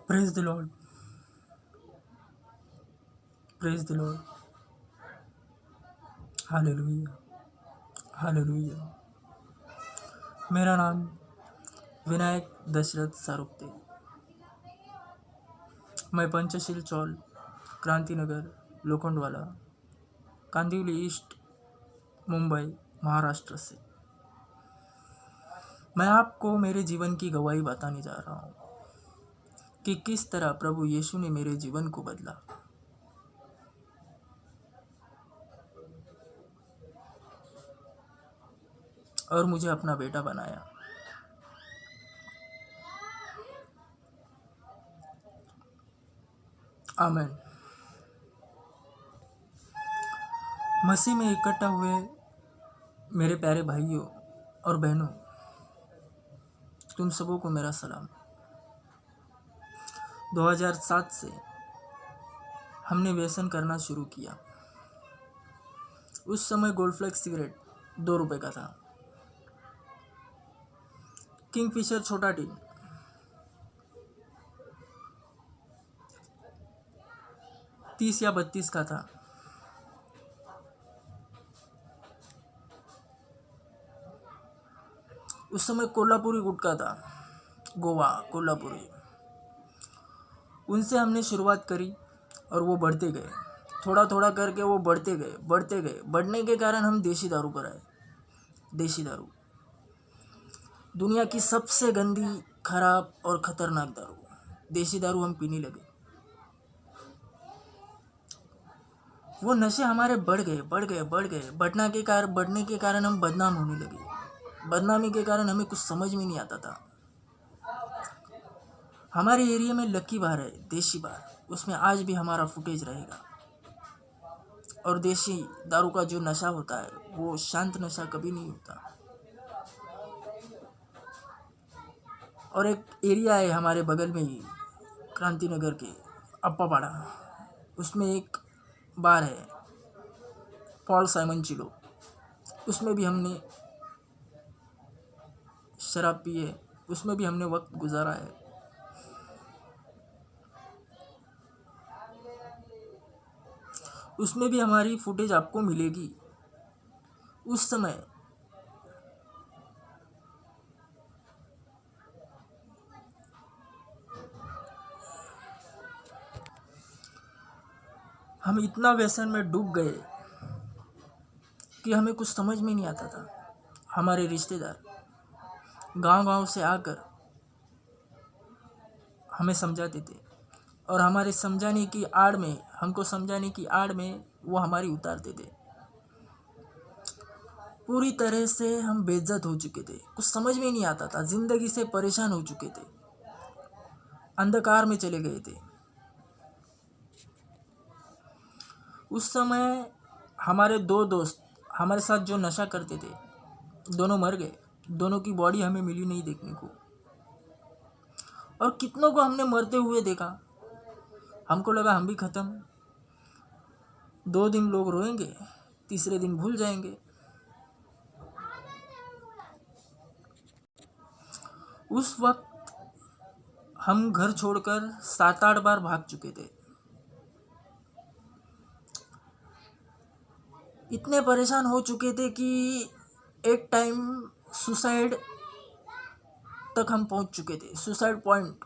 Praise the Lord, praise the Lord, hallelujah, hallelujah. मेरा नाम विनायक दशरथ सारुक्ते। मैं पंचशील चौल, क्रांतिनगर, लोखंडवाला, कांदिवली ईस्ट, मुंबई, महाराष्ट्र से मैं आपको मेरे जीवन की गवाही बताने जा रहा हूँ कि किस तरह प्रभु यीशु ने मेरे जीवन को बदला और मुझे अपना बेटा बनाया। आमीन। मसीह में इकट्ठा हुए मेरे प्यारे भाइयों और बहनों, तुम सबों को मेरा सलाम। 2007 से हमने व्यसन करना शुरू किया। उस समय गोल्डफ्लेक्स सिगरेट 2 रुपए का था। किंगफिशर छोटा टीन 30 या 32 का था। उस समय कोल्हापुरी गुटखा था, गोवा कोल्हापुरी। उनसे हमने शुरुआत करी और वो बढ़ते गए, थोड़ा थोड़ा करके वो बढ़ते गए। बढ़ने के कारण हम देशी दारू पर आए। देशी दारू दुनिया की सबसे गंदी, खराब और खतरनाक दारू, देशी दारू हम पीने लगे। वो नशे हमारे बढ़ गए। बढ़ने के कारण हम बदनाम होने लगे। बदनामी के कारण हमें कुछ समझ में नहीं आता था। हमारे एरिया में लकी बार है, देशी बार, उसमें आज भी हमारा फुटेज रहेगा। और देशी दारू का जो नशा होता है वो शांत नशा कभी नहीं होता। और एक एरिया है हमारे बगल में ही, क्रांतिनगर के अप्पापाड़ा, उसमें एक बार है, पॉल साइमन चिलो। उसमें भी हमने शराब पी है, उसमें भी हमने वक्त गुजारा है। उसमें भी हमारी फुटेज आपको मिलेगी। उस समय हम इतना व्यसन में डूब गए कि हमें कुछ समझ में नहीं आता था। हमारे रिश्तेदार गांव-गांव से आकर हमें समझाते थे और हमारे समझाने की आड़ में, हमको समझाने की आड़ में वो हमारी उतारते थे। पूरी तरह से हम बेइज्जत हो चुके थे, कुछ समझ में नहीं आता था, जिंदगी से परेशान हो चुके थे, अंधकार में चले गए थे। उस समय हमारे 2 दोस्त हमारे साथ जो नशा करते थे, दोनों मर गए। दोनों की बॉडी हमें मिली नहीं देखने को। और कितनों को हमने मरते हुए देखा। हमको लगा हम भी खत्म। 2 दिन लोग रोएंगे, तीसरे दिन भूल जाएंगे। उस वक्त हम घर छोड़कर 7-8 बार भाग चुके थे। इतने परेशान हो चुके थे कि एक टाइम सुसाइड तक हम पहुंच चुके थे, सुसाइड पॉइंट।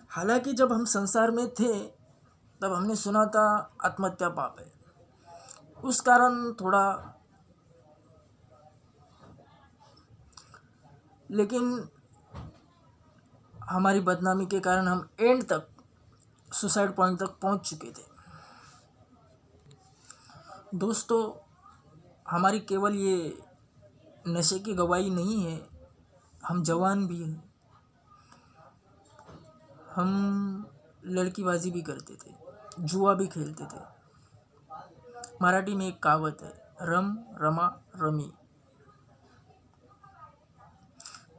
हालांकि जब हम संसार में थे तब हमने सुना था आत्महत्या पाप है। उस कारण थोड़ा, लेकिन हमारी बदनामी के कारण हम एंड तक, सुसाइड पॉइंट तक पहुंच चुके थे। दोस्तों, हमारी केवल ये नशे की गवाही नहीं है, हम जवान भी हैं। हम लड़कीबाजी भी करते थे, जुआ भी खेलते थे। मराठी में एक कहावत है, रम रमा रमी,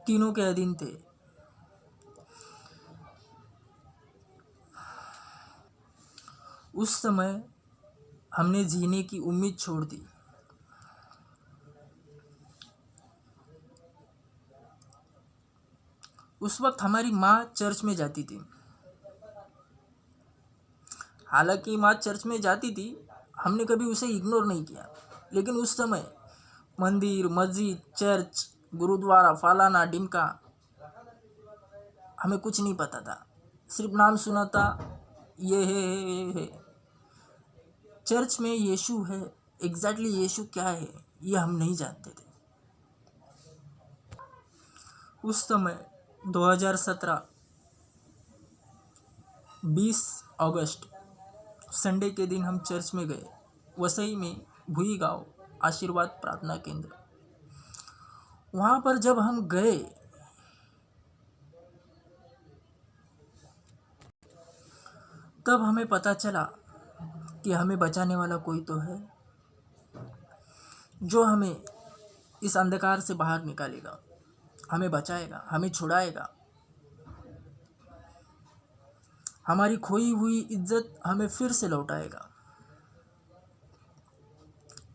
तीनों के अधीन थे। उस समय हमने जीने की उम्मीद छोड़ दी। उस वक्त हमारी माँ चर्च में जाती थी। हालांकि माँ चर्च में जाती थी, हमने कभी उसे इग्नोर नहीं किया, लेकिन उस समय मंदिर, मस्जिद, चर्च, गुरुद्वारा, फलाना ढिमका हमें कुछ नहीं पता था। सिर्फ नाम सुना था, ये है। चर्च में यीशु है, एग्जैक्टली यीशु क्या है ये हम नहीं जानते थे। उस समय 2017 20 अगस्त संडे के दिन हम चर्च में गए, वसई में भुई गांव आशीर्वाद प्रार्थना केंद्र। वहाँ पर जब हम गए तब हमें पता चला कि हमें बचाने वाला कोई तो है, जो हमें इस अंधकार से बाहर निकालेगा, हमें बचाएगा, हमें छुड़ाएगा, हमारी खोई हुई इज्जत हमें फिर से लौटाएगा।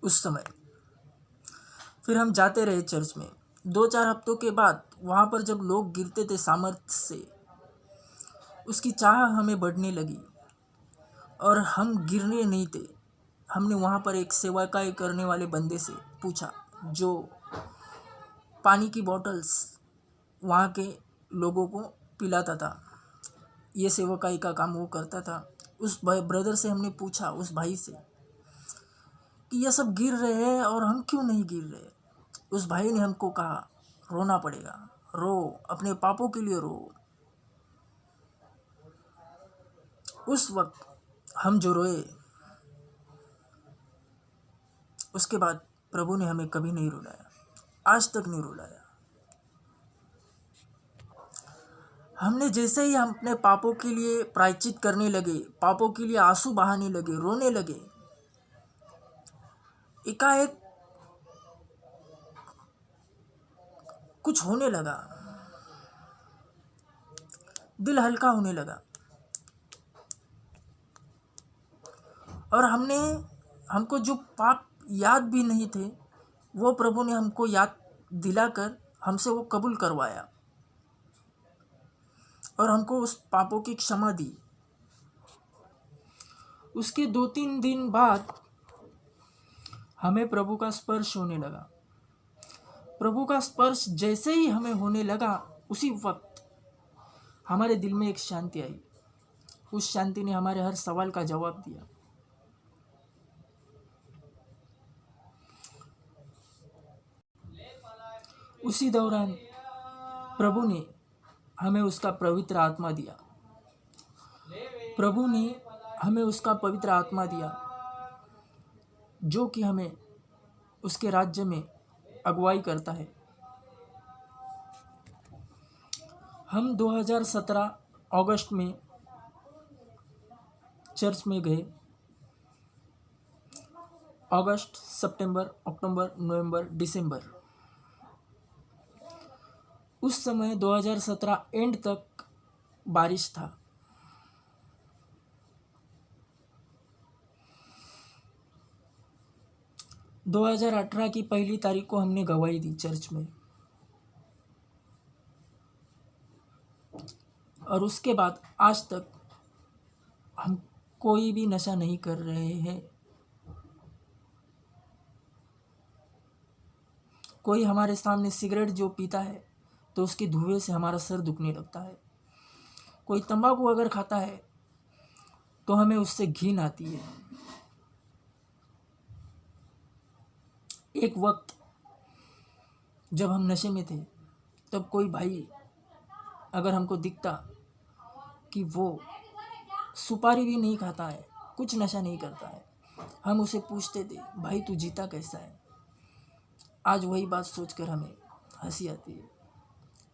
उस समय फिर हम जाते रहे चर्च में। 2-4 हफ्तों के बाद वहाँ पर जब लोग गिरते थे सामर्थ्य से, उसकी चाह हमें बढ़ने लगी और हम गिरने नहीं थे। हमने वहाँ पर एक सेवाकाई करने वाले बंदे से पूछा, जो पानी की बॉटल्स वहाँ के लोगों को पिलाता था, ये सेवाकाई का काम वो करता था। उस ब्रदर से हमने पूछा, उस भाई से, कि ये सब गिर रहे हैं और हम क्यों नहीं गिर रहे। उस भाई ने हमको कहा, रोना पड़ेगा, रो, अपने पापों के लिए रो। उस वक्त हम जो रोए, उसके बाद प्रभु ने हमें कभी नहीं रुलाया, आज तक नहीं रुलाया। हमने जैसे ही हम अपने पापों के लिए प्रायश्चित करने लगे, पापों के लिए आंसू बहाने लगे, रोने लगे, एकाएक कुछ होने लगा, दिल हल्का होने लगा। और हमको जो पाप याद भी नहीं थे, वो प्रभु ने हमको याद दिलाकर हमसे वो कबूल करवाया और हमको उस पापों की क्षमा दी। उसके 2-3 दिन बाद हमें प्रभु का स्पर्श होने लगा। प्रभु का स्पर्श जैसे ही हमें होने लगा, उसी वक्त हमारे दिल में एक शांति आई। उस शांति ने हमारे हर सवाल का जवाब दिया। उसी दौरान प्रभु ने हमें उसका पवित्र आत्मा दिया। प्रभु ने हमें उसका पवित्र आत्मा दिया, जो कि हमें उसके राज्य में अगुवाई करता है। हम 2017 अगस्त में चर्च में गए। अगस्त, सितंबर, अक्टूबर, नवंबर, दिसंबर, उस समय 2017 एंड तक बारिश था। - 2018 की 1 तारीख को हमने गवाही दी चर्च में, और उसके बाद आज तक हम कोई भी नशा नहीं कर रहे हैं। कोई हमारे सामने सिगरेट जो पीता है तो उसके धुएं से हमारा सर दुखने लगता है। कोई तंबाकू अगर खाता है तो हमें उससे घिन आती है। एक वक्त जब हम नशे में थे, तब कोई भाई अगर हमको दिखता कि वो सुपारी भी नहीं खाता है, कुछ नशा नहीं करता है, हम उसे पूछते थे, भाई तू जीता कैसा है। आज वही बात सोचकर हमें हंसी आती है,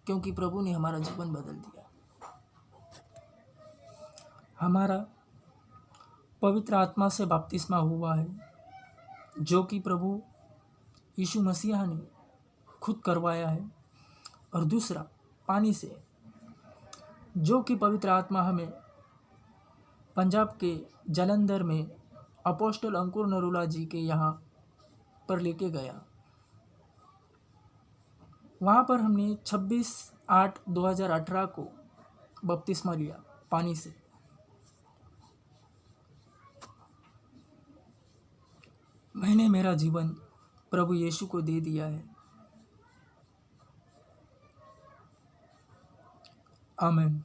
क्योंकि प्रभु ने हमारा जीवन बदल दिया। हमारा पवित्र आत्मा से बपतिस्मा हुआ है, जो कि प्रभु यीशु मसीह ने खुद करवाया है। और दूसरा पानी से, जो कि पवित्र आत्मा हमें पंजाब के जालंधर में अपोस्टल अंकुर नरूला जी के यहाँ पर लेके गया। वहाँ पर हमने 26 8/2018 को बपतिस्मा लिया पानी से। मैंने मेरा जीवन प्रभु यीशु को दे दिया है। आमीन।